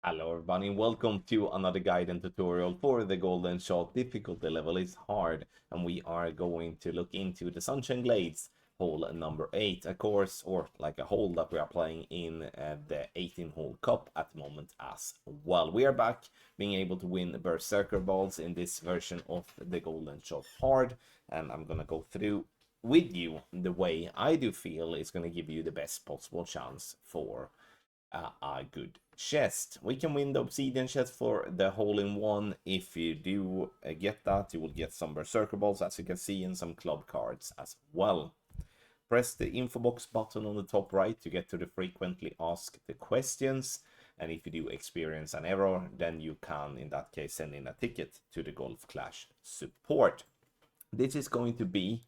Hello everybody, welcome to another guide and tutorial for the golden shot. Difficulty level is hard, and we are going to look into the Sunshine Glades hole number 8, a course or like a hole that we are playing in the 18-hole cup at the moment as well. We are back being able to win Berserker balls in this version of the golden shot hard, and I'm gonna go through with you the way I do feel is going to give you the best possible chance for a good chest. We can win the obsidian chest for the hole-in-one. If you do get that, you will get some berserker balls, as you can see, and some club cards as well. Press the info box button on the top right to get to the frequently asked questions. And if you do experience an error, then you can, in that case, send in a ticket to the Golf Clash support. This is going to be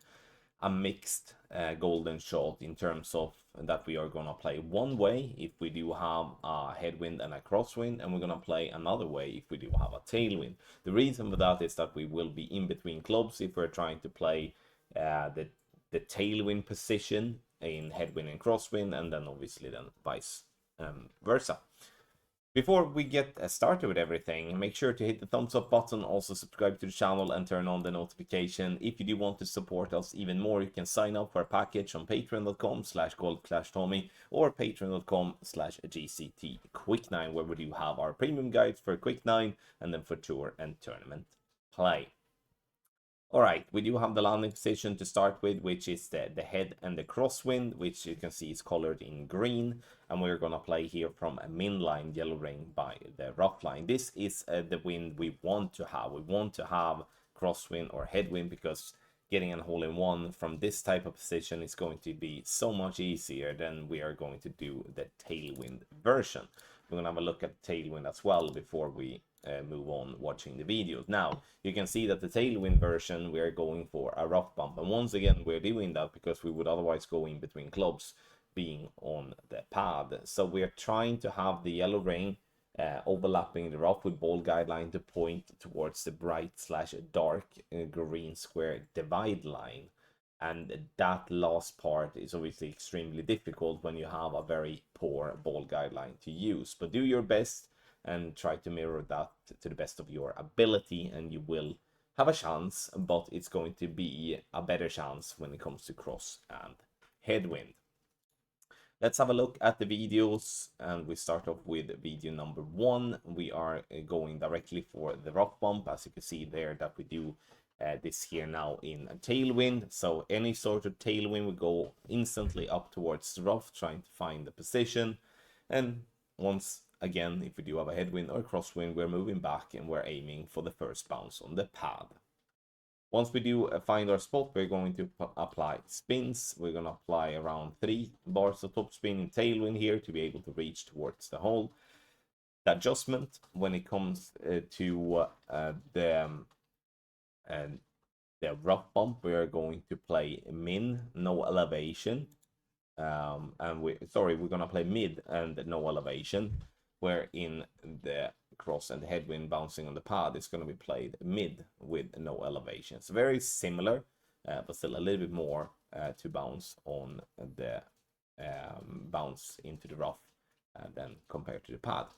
a mixed golden shot in terms of that we are going to play one way if we do have a headwind and a crosswind, and we're going to play another way if we do have a tailwind. The reason for that is that we will be in between clubs if we're trying to play the tailwind position in headwind and crosswind, and then obviously then vice versa. Before we get started with everything, make sure to hit the thumbs up button, also subscribe to the channel and turn on the notification. If you do want to support us even more, you can sign up for a package on patreon.com/goldclashtommy or patreon.com/GCTQuick9, where we do have our premium guides for Quick 9 and then for tour and tournament play. Alright, we do have the landing position to start with, which is the head and the crosswind, which you can see is colored in green. And we're going to play here from a min line, yellow ring by the rough line. This is the wind we want to have. We want to have crosswind or headwind because getting a hole-in-one from this type of position is going to be so much easier than we are going to do the tailwind version. We're going to have a look at tailwind as well before we move on watching the videos. Now, you can see that the tailwind version, we are going for a rough bump. And once again, we're doing that because we would otherwise go in between clubs being on the pad. So we are trying to have the yellow ring overlapping the rough with ball guideline to point towards the bright/dark green square divide line. And that last part is obviously extremely difficult when you have a very poor ball guideline to use. But do your best and try to mirror that to the best of your ability, and you will have a chance, but it's going to be a better chance when it comes to cross and headwind. Let's have a look at the videos, and we start off with video number 1. We are going directly for the rough bump, as you can see there that we do this here now in a tailwind. So any sort of tailwind, we go instantly up towards the rough, trying to find the position. And once again, if we do have a headwind or a crosswind, we're moving back and we're aiming for the first bounce on the pad. Once we do find our spot, we're going to apply spins. We're going to apply around 3 bars of top spin in tailwind here to be able to reach towards the hole. The adjustment when it comes to the rough bump, we are going to play min, no elevation. And we're going to play mid and no elevation, where in the cross and the headwind bouncing on the pad is going to be played mid with no elevation. It's very similar, but still a little bit more to bounce on the bounce into the rough than compared to the pad.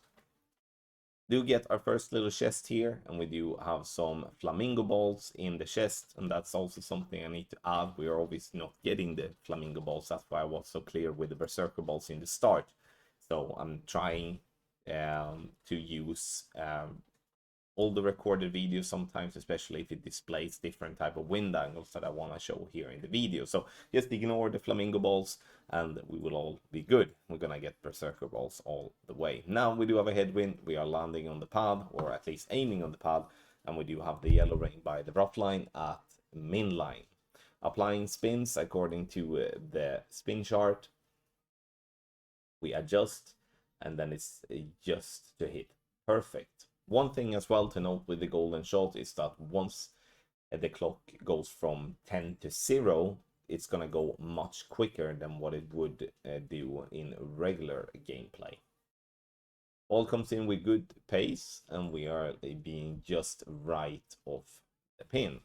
Do get our first little chest here, and we do have some flamingo balls in the chest, and that's also something I need to add. We are obviously not getting the flamingo balls, that's why I was so clear with the berserker balls in the start. So I'm trying to use all the recorded videos sometimes, especially if it displays different type of wind angles that I want to show here in the video. So just ignore the flamingo balls and we will all be good. We're gonna get berserker balls all the way. Now we do have a headwind. We are landing on the pad, or at least aiming on the pad, and we do have the yellow ring by the rough line at min line. Applying spins according to the spin chart. We adjust, and then it's just to hit perfect. One thing as well to note with the golden shot is that once the clock goes from 10 to 0, it's gonna go much quicker than what it would do in regular gameplay. All comes in with good pace, and we are being just right off the pin.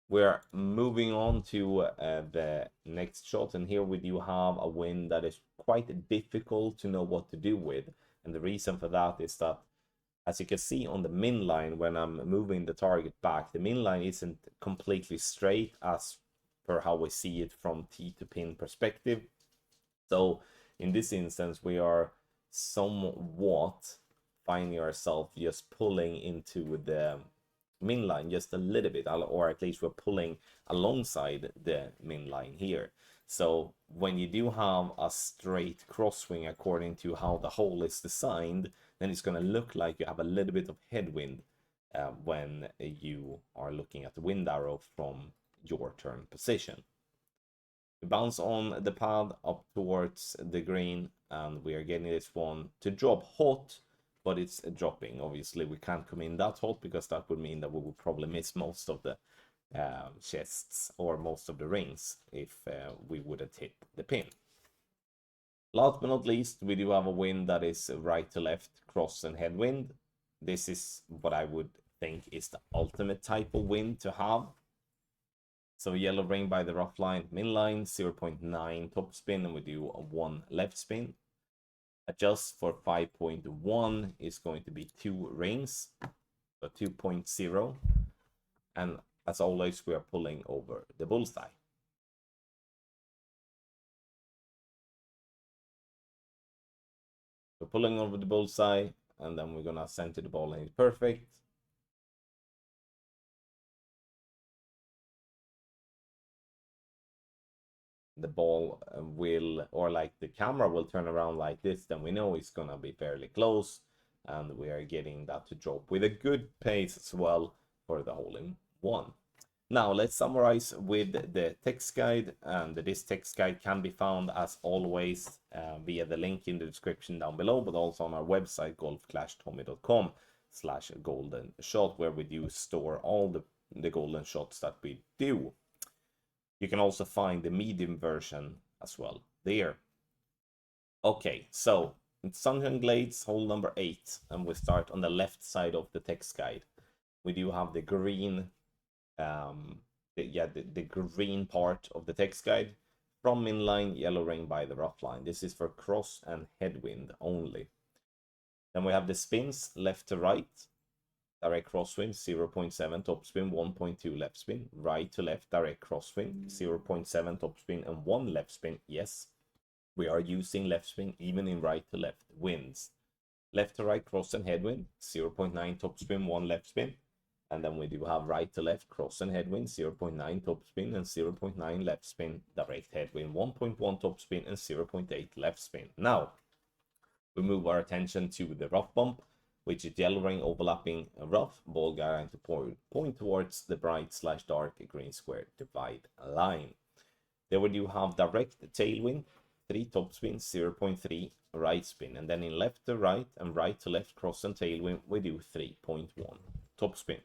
We're moving on to the next shot, and here we do have a wind that is quite difficult to know what to do with. And the reason for that is that, as you can see on the min line, when I'm moving the target back, the min line isn't completely straight as per how we see it from tee to pin perspective. So in this instance, we are somewhat finding ourselves just pulling into the min line just a little bit, or at least we're pulling alongside the min line here. So when you do have a straight crosswing according to how the hole is designed, then it's going to look like you have a little bit of headwind when you are looking at the wind arrow from your turn position. We bounce on the pad up towards the green, and we are getting this one to drop hot, but it's dropping. Obviously, we can't come in that hot because that would mean that we would probably miss most of the chests or most of the rings if we wouldn't hit the pin. Last but not least, we do have a wind that is right to left, cross and headwind. This is what I would think is the ultimate type of wind to have. So yellow ring by the rough line, min line, 0.9 top spin, and we do a 1 left spin. Adjust for 5.1 is going to be 2 rings, so 2.0. And as always, we are pulling over the bullseye. We're pulling over the bullseye, and then we're gonna center the ball, and it's perfect. The ball will, or like the camera will turn around like this, then we know it's gonna be fairly close, and we are getting that to drop with a good pace as well for the hole-in-one. Now let's summarize with the text guide, and this text guide can be found as always via the link in the description down below, but also on our website golfclashtommy.com/golden shot, where we do store all the golden shots that we do. You can also find the medium version as well there. Okay, so it's Sunshine Glades, hole number 8, and we start on the left side of the text guide. We do have the green, the green part of the text guide. From inline, yellow ring by the rough line. This is for cross and headwind only. Then we have the spins left to right. Direct crosswind, 0.7 topspin, 1.2 left spin. Right to left, direct crosswind, 0.7 topspin and 1 left spin. Yes, we are using left spin even in right to left winds. Left to right cross and headwind, 0.9 topspin, 1 left spin. And then we do have right to left cross and headwind, 0.9 topspin and 0.9 left spin. Direct headwind, 1.1 topspin and 0.8 left spin. Now, we move our attention to the rough bump, which is yellow ring overlapping rough, ball guiding to point towards the bright/dark green square divide line. There we do have direct tailwind, 3 topspin, 0.3 right spin, and then in left to right and right to left cross and tailwind, we do 3.1 topspin.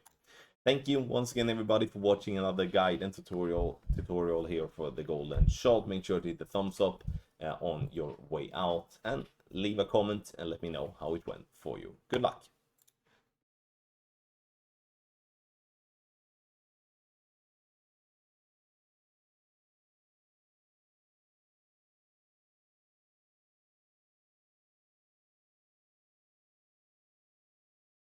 Thank you once again, everybody, for watching another guide and tutorial here for the golden shot. Make sure to hit the thumbs up on your way out, and leave a comment and let me know how it went for you. Good luck.